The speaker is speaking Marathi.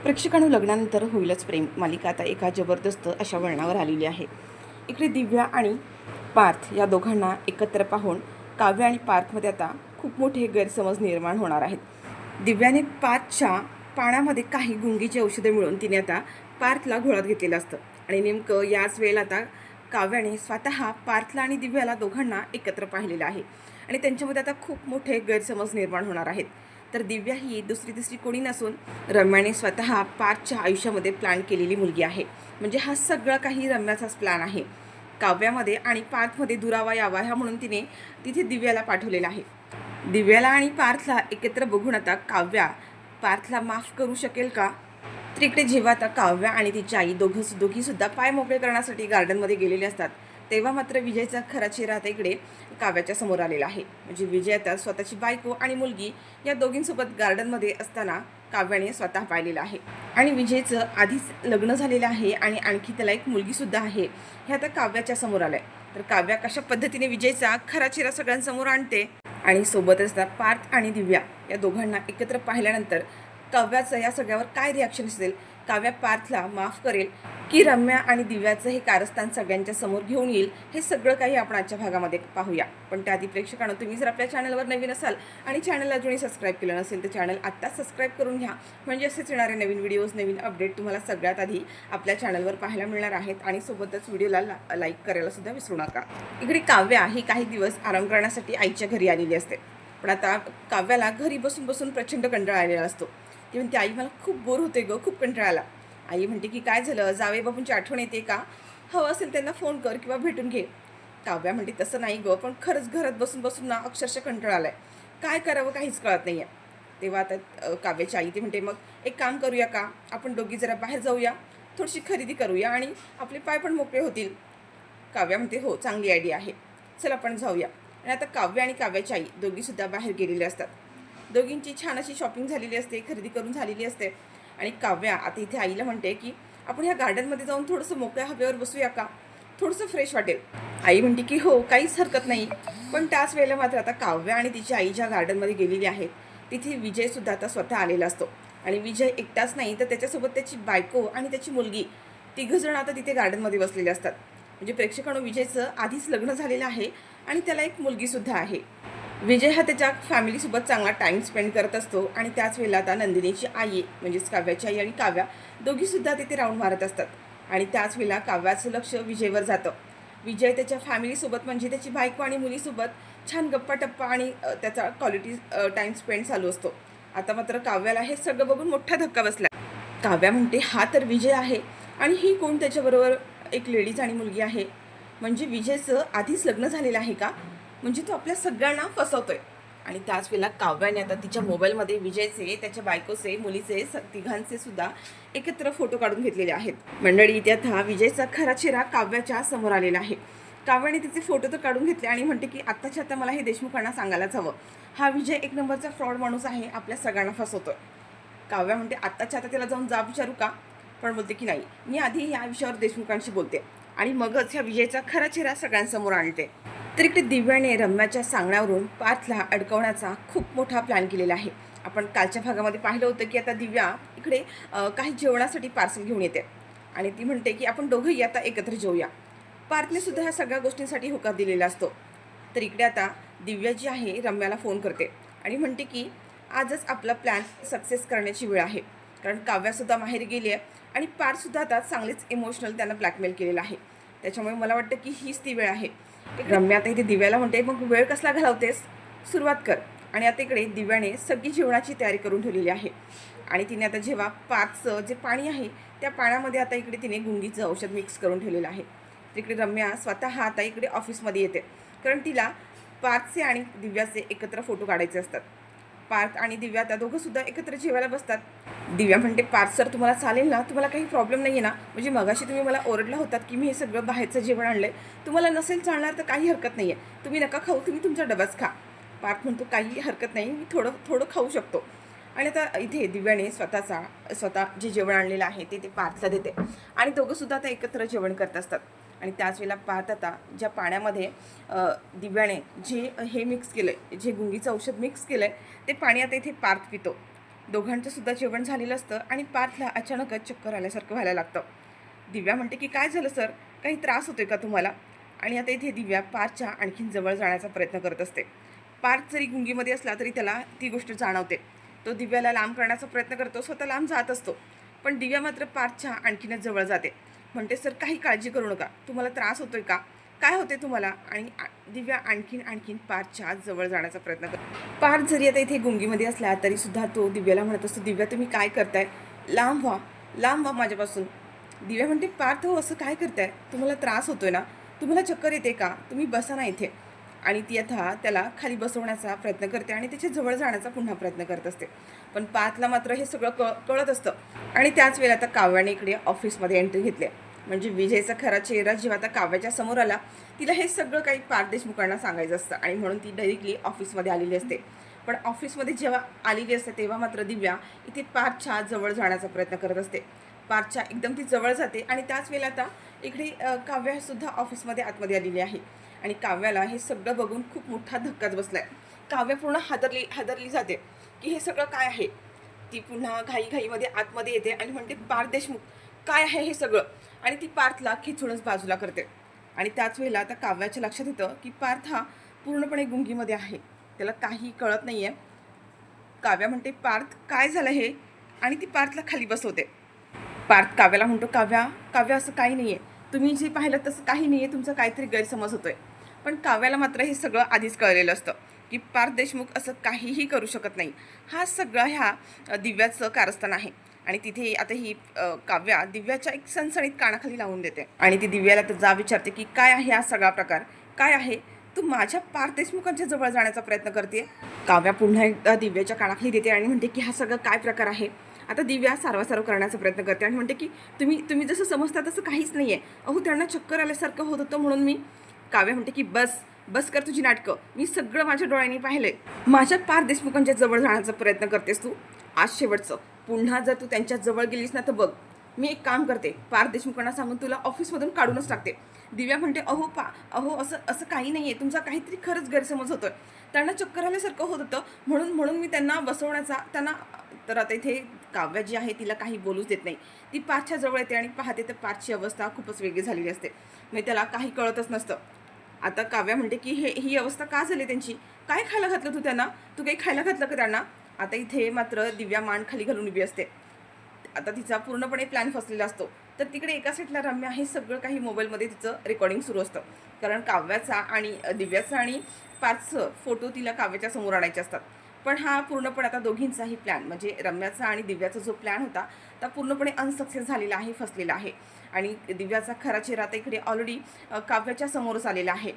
प्रेक्षकांनो, लग्नानंतर होईलच प्रेम मालिका आता एका जबरदस्त अशा वळणावर आलेली आहे. इकडे दिव्या आणि पार्थ या दोघांना एकत्र पाहून काव्य आणि पार्थमध्ये आता खूप मोठे गैरसमज निर्माण होणार आहेत. दिव्याने पार्थच्या पाण्यामध्ये काही गुंगीची औषधे मिळून तिने आता पार्थला घोळात घेतलेलं असतं आणि नेमकं याच वेळेला आता काव्याने स्वतः पार्थला आणि दिव्याला दोघांना एकत्र पाहिलेलं आहे आणि त्यांच्यामध्ये आता खूप मोठे गैरसमज निर्माण होणार आहेत. तर दिव्या ही दुसरी तिसरी कोणी नसून रम्याने स्वतः पार्थच्या आयुष्यामध्ये प्लॅन केलेली मुलगी आहे. म्हणजे हा सगळा काही रम्याचाच प्लॅन आहे. काव्यामध्ये आणि पार्थमध्ये दुरावा यावा ह्या म्हणून तिने तिथे दिव्याला पाठवलेला आहे. दिव्याला आणि पार्थला एकत्र बघून आता काव्या पार्थला माफ करू शकेल का? तर इकडे जेव्हा आता काव्या आणि तिची आई दोघीसुद्धा पाय मोकळे करण्यासाठी गार्डनमध्ये गेलेले असतात, तेव्हा मात्र विजयचा खरा चेहरा आता इकडे काव्याच्या समोर आलेला आहे. म्हणजे विजय आता स्वतःची बायको आणि मुलगी या दोघींसोबत गार्डनमध्ये असताना काव्याने स्वतः पाहिलेलं आहे. आणि विजयचं आधीच लग्न झालेलं आहे आणि आणखी त्याला एक मुलगीसुद्धा आहे, हे आता काव्याच्या समोर आलं आहे. तर काव्या कशा पद्धतीने विजयचा खरा चेहरा सगळ्यांसमोर आणते आणि सोबतच पार्थ आणि दिव्या या दोघांना एकत्र पाहिल्यानंतर काव्याचं या सगळ्यावर काय रिॲक्शन असेल? काव्या पार्थला माफ करेल की रम्या आणि दिव्याचं हे कारस्थान सगळ्यांच्या समोर घेऊन येईल? हे सगळं काही आपण आजच्या भागामध्ये पाहूया. पण त्याआधी प्रेक्षकांनो, तुम्ही जर आपल्या चॅनलवर नवीन असाल आणि चॅनलला अजूनही सबस्क्राईब केलं नसेल तर चॅनल आत्ताच सबस्क्राईब करून घ्या. म्हणजे असेच येणारे नवीन व्हिडिओज, नवीन अपडेट तुम्हाला सगळ्यात आधी आपल्या चॅनलवर पाहायला मिळणार आहेत. आणि सोबतच व्हिडिओला लाईक करायला सुद्धा विसरू नका. इकडे काव्या ही काही दिवस आराम करण्यासाठी आईच्या घरी आलेली असते. पण आता काव्याला घरी बसून बसून प्रचंड कंटाळा आलेला असतो. ती म्हणते, आई मला खूप बोर होते गं, खूप कंटाळा आला. आई म्हणते की काय झालं, जावे बापूंची आठवण येते का? हवं असेल त्यांना फोन कर किंवा भेटून घे. काव्या म्हणते तसं नाही गं, पण खरंच घरात बसून बसून ना अक्षरशः कंटाळा आलाय, काय करावं काहीच कळत नाही आहे. तेव्हा आता काव्याची आई ती म्हणते, मग एक काम करूया का, आपण दोघी जरा बाहेर जाऊया, थोडीशी खरेदी करूया आणि आपले पाय पण मोकळे होतील. काव्या म्हणते हो, चांगली आयडिया आहे, चल आपण जाऊया. आणि आता काव्य आणि काव्याची आई दोघीसुद्धा बाहेर गेलेले असतात. दोघींची छान अशी शॉपिंग झालेली असते, खरेदी करून झालेली असते. आणि काव्या आता इथे आईला म्हणते की आपण ह्या गार्डनमध्ये जाऊन थोडंसं मोकळ्या हवेवर बसूया का, थोडंसं फ्रेश वाटेल. आई म्हणते की हो, काहीच हरकत नाही. पण त्याच वेळेला मात्र आता काव्या आणि तिची आई ज्या गार्डनमध्ये गेलेली आहेत तिथे विजयसुद्धा आता स्वतः आलेला असतो. आणि विजय एकटाच नाही तर त्याच्यासोबत त्याची बायको आणि त्याची मुलगी, तिघंजण आता तिथे गार्डनमध्ये बसलेले असतात. म्हणजे प्रेक्षकांनो, विजयचं आधीच लग्न झालेलं आहे आणि त्याला एक मुलगीसुद्धा आहे. विजय हा त्याच्या फॅमिलीसोबत चांगला टाईम स्पेंड करत असतो. आणि त्याच वेळेला आता नंदिनीची आई म्हणजेच काव्याची आई आणि काव्या दोघीसुद्धा तिथे राऊंड मारत असतात. आणि त्याच वेळेला काव्याचं लक्ष विजयवर जातं. विजय त्याच्या फॅमिलीसोबत म्हणजे त्याची बायको आणि मुलीसोबत छान गप्पा टप्पा आणि त्याचा क्वालिटी टाईम स्पेंड चालू असतो. आता मात्र काव्याला हे सगळं बघून मोठा धक्का बसला. काव्या म्हणते, हा तर विजय आहे आणि ही कोण त्याच्याबरोबर एक लेडीज आणि मुलगी आहे? म्हणजे विजयचं आधीच लग्न झालेलं आहे का? म्हणजे तो आपल्या सगळ्यांना फसवतोय. आणि त्याच वेळेला काव्याने आता तिच्या मोबाईलमध्ये विजयचे, त्याच्या बायकोचे, मुलीचे, तिघांचे सुद्धा एकत्र फोटो काढून घेतलेले आहेत. मंडळी, त्यात हा विजयचा खरा चेहरा काव्याच्या समोर आलेला आहे. काव्याने तिचे फोटो तर काढून घेतले आणि म्हणते की आत्ताच्या आता मला हे देशमुखांना सांगायलाच हवं, हा विजय एक नंबरचा फ्रॉड माणूस आहे, आपल्या सगळ्यांना फसवतोय. काव्या म्हणते आत्ताच्या आता त्याला जाऊन जा विचारू का? पण बोलते की नाही, मी आधी या विषयावर देशमुखांशी बोलते आणि मगच ह्या विजयचा खरा चेहरा सगळ्यांसमोर आणते. तर इकडे दिव्याने रम्याच्या सांगण्यावरून पार्थला अडकवण्याचा खूप मोठा प्लॅन केलेला आहे. आपण कालच्या भागामध्ये पाहिलं होतं की आता दिव्या इकडे काही जेवणासाठी पार्सल घेऊन येते आणि ती म्हणते की आपण दोघंही आता एकत्र जेवूया. पार्थने सुद्धा ह्या सगळ्या गोष्टींसाठी होकार दिलेला असतो. तर इकडे आता दिव्या जी आहे रम्याला फोन करते आणि म्हणते की आजच आपला प्लॅन सक्सेस करण्याची वेळ आहे. कारण काव्यासुद्धा माहेरी गेली आहे आणि पार्थसुद्धा आता चांगलीच इमोशनल त्यांना ब्लॅकमेल केलेलं आहे. त्याच्यामुळे मला वाटतं की हीच ती वेळ आहे. रम्या आता इथे दिव्याला म्हणते, मग वेळ कसला घालवतेस, सुरुवात कर. आणि आता इकडे दिव्याने सगळी जेवणाची तयारी करून ठेवलेली आहे. आणि तिने आता जेव्हा पार्थचं जे पाणी आहे त्या पाण्यामध्ये आता इकडे तिने गुंगीचं औषध मिक्स करून ठेवलेलं आहे. तिकडे रम्या स्वतः आता इकडे ऑफिसमध्ये येते, कारण तिला पार्थचे आणि दिव्याचे एकत्र फोटो काढायचे असतात. पार्थ आणि दिव्या त्या दोघंसुद्धा एकत्र जेवायला बसतात. दिव्या म्हणते, पार्थ सर तुम्हाला चालेल ना, तुम्हाला काही प्रॉब्लेम नाही आहे ना? म्हणजे मगाशी तुम्ही मला ओरडला होतात की मी हे सगळं बाहेरचं जेवण आणलं आहे, तुम्हाला नसेल चालणार तर काही हरकत नाही आहे, तुम्ही नका खाऊ, तुम्ही तुमचा डबाच खा. पार्थ म्हणतो काही हरकत नाही, मी थोडं थोडं खाऊ शकतो. आणि आता इथे दिव्याने स्वतः जे जेवण आणलेलं आहे ते पार्थला देते आणि दोघंसुद्धा आता एकत्र जेवण करत असतात. आणि त्याच वेळेला पार्थ आता ज्या पाण्यामध्ये दिव्याने जे हे मिक्स केलं आहे, जे गुंगीचं औषध मिक्स केलं आहे ते पाणी आता इथे पार्थ पितो. दोघांचं सुद्धा जेवण झालेलं असतं आणि पार्थला अचानकच चक्कर आल्यासारखं व्हायला लागतं. दिव्या म्हणते की काय झालं सर, काही त्रास होतोय का तुम्हाला? आणि आता इथे दिव्या पार्थच्या आणखीन जवळ जाण्याचा प्रयत्न करत असते. पार्थ जरी गुंगीमध्ये असला तरी त्याला ती गोष्ट जाणवते. तो दिव्याला लांब करण्याचा प्रयत्न करतो, स्वतः लांब जात असतो. पण दिव्या मात्र पार्थच्या आणखीनच जवळ जाते. म्हणते सर काही काळजी करू नका, तुम्हाला त्रास होतोय का, काय होते तुम्हाला? आणि दिव्या आणखीन पार्थच्या जवळ जाण्याचा प्रयत्न करतो. पार्थ जरी आता इथे गुंगीमध्ये असला तरी सुद्धा तो दिव्याला म्हणत असतो, दिव्या तुम्ही काय करताय, लांब व्हा माझ्यापासून. दिव्या म्हणते पार्थ हो असं काय करताय, तुम्हाला त्रास होतोय ना, तुम्हाला चक्कर येते का, तुम्ही बसा ना इथे. आणि ती आता त्याला खाली बसवण्याचा प्रयत्न करते आणि त्याच्या जवळ जाण्याचा पुन्हा प्रयत्न करत असते. पण पार्थला मात्र हे सगळं कळत असतं. आणि त्याच वेळेला आता काव्याने इकडे ऑफिसमध्ये एंट्री घेतली. म्हणजे विजयचा खरा चेहरा जेव्हा आता काव्याच्या समोर आला, तिला हे सगळं काही पार्थ देशमुखांना सांगायचं असतं आणि म्हणून ती डायरेक्टली ऑफिसमध्ये आलेली असते. पण ऑफिसमध्ये जेव्हा आलेली असते तेव्हा मात्र दिव्या इथे पार्थच्या जवळ जाण्याचा प्रयत्न करत असते. पार्थच्या एकदम ती जवळ जाते आणि त्याच वेळेला आता इकडे काव्यासुद्धा ऑफिसमध्ये आतमध्ये आलेली आहे. आणि काव्याला हे सगळं बघून खूप मोठा धक्काच बसलाय. काव्या पूर्ण हादरली जाते की हे सगळं काय आहे. ती पुन्हा घाईमध्ये आतमध्ये येते आणि म्हणते पार्थ देशमुख काय आहे हे सगळं. आणि ती पार्थला खिचूनच बाजूला करते. आणि त्याच वेळेला आता काव्याच्या लक्षात येतं की पार्थ हा पूर्णपणे गुंगीमध्ये आहे, त्याला काही कळत नाही आहे. काव्या म्हणते पार्थ काय झालं हे, आणि ती पार्थला खाली बसवते. पार्थ काव्याला म्हणतो काव्या असं काही नाही आहे, तुम्ही जे पाहिलं तसं काही नाही आहे, तुमचा काहीतरी गैरसमज होतोय. पण काव्याला मात्र हे सगळं आधीच कळलेलं असतं की पार्थ देशमुख असं काहीही करू शकत नाही. हा सगळा ह्या दिव्याचं कारस्थान आहे. आणि तिथे आता ही काव्या दिव्याच्या एक सणसणीत कानाखाली लावून देते आणि ती दिव्याला तर जा विचारते की काय आहे हा सगळा प्रकार, काय आहे, तू माझ्या पार्थ देशमुखांच्या जवळ जाण्याचा प्रयत्न करते. काव्या पुन्हा एकदा दिव्याच्या कानाखाली देते आणि म्हणते की हा सगळा काय प्रकार आहे. आता दिव्या सारवासारव करण्याचा प्रयत्न करते आणि म्हणते की तुम्ही जसं समजता तसं काहीच नाही आहे. अहो त्यांना चक्कर आल्यासारखं होत होतं म्हणून मी. काव्या म्हणते की बस कर तुझी नाटकं, मी सगळं माझ्या डोळ्यांनी पाहिलंय. माझ्या पार्थ देशमुखांच्या जवळ जाण्याचा प्रयत्न करतेस तू, आज शेवटचं. पुन्हा जर तू त्यांच्या जवळ गेलीस ना तर बघ, मी एक काम करते, पार्थ देशमुखांना सांगून तुला ऑफिसमधून काढूनच टाकते. दिव्या म्हणते अहो असं काही नाही आहे, तुमचा काहीतरी खरंच गैरसमज होतोय. त्यांना चक्कर आल्यासारखं होत होतं म्हणून मी त्यांना बसवण्याचा त्यांना. तर आता इथे काव्या जी आहे तिला काही बोलूच देत नाही. ती पार्थच्या जवळ येते आणि पाहते तर पार्थची अवस्था खूपच वेगळी झालेली असते. म्हणजे त्याला काही कळतच नसतं. आता काव्या म्हणते की ही अवस्था का झाली त्यांची, काय खायला घातलं तू त्यांना, तू काही खायला घातलं का त्यांना? आता इथे मात्र दिव्या मान खाली घालून उभी असते. आता तिचा पूर्णपणे प्लॅन फसलेला असतो. तर तिकडे एका साईडला रम्या हे सगळं काही मोबाईलमध्ये तिचं रेकॉर्डिंग सुरू असतं. कारण काव्याचा आणि दिव्याचा आणि पार्थचं फोटो तिला काव्याच्या समोर आणायचे असतात. पण हा पूर्णपणे आता दोघींचाही प्लॅन म्हणजे रम्याचा आणि दिव्याचा जो प्लॅन होता तो पूर्णपणे अनसक्सेस झालेला आहे, फसलेला आहे. आणि दिव्याचा खरा चेहरा आता इकडे ऑलरेडी काव्याच्या समोरच आलेला आहे.